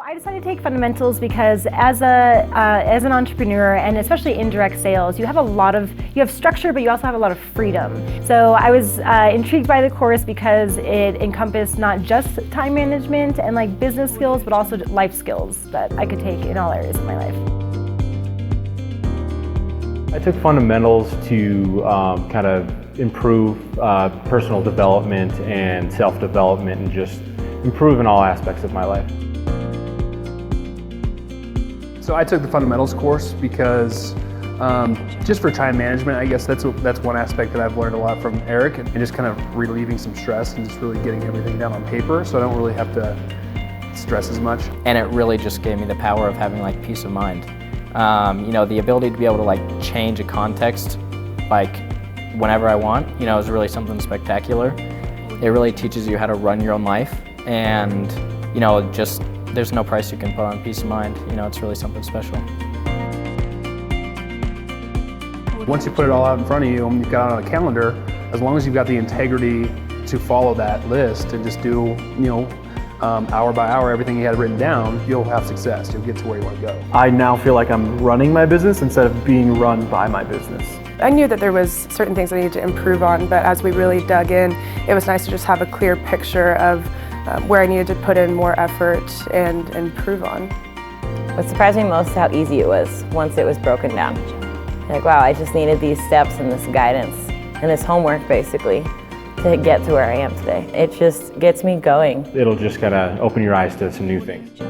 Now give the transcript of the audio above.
I decided to take fundamentals because as an entrepreneur, and especially in direct sales, you have structure, but you also have a lot of freedom. So I was intrigued by the course because it encompassed not just time management and like business skills, but also life skills that I could take in all areas of my life. I took fundamentals to kind of improve personal development and self-development and just improve in all aspects of my life. So I took the fundamentals course because just for time management, I guess that's one aspect that I've learned a lot from Eric, and just kind of relieving some stress and just really getting everything down on paper so I don't really have to stress as much. And it really just gave me the power of having like peace of mind. You know, the ability to be able to like change a context like whenever I want, you know, is really something spectacular. It really teaches you how to run your own life, and you know, just there's no price you can put on peace of mind. You know, it's really something special. Once you put it all out in front of you and you've got it on a calendar, as long as you've got the integrity to follow that list and just do, you know, hour by hour everything you had written down, you'll have success. You'll get to where you want to go. I now feel like I'm running my business instead of being run by my business. I knew that there was certain things I needed to improve on, but as we really dug in, it was nice to just have a clear picture of where I needed to put in more effort and improve on. What surprised me most is how easy it was once it was broken down. Like, wow, I just needed these steps and this guidance and this homework basically to get to where I am today. It just gets me going. It'll just kind of open your eyes to some new things.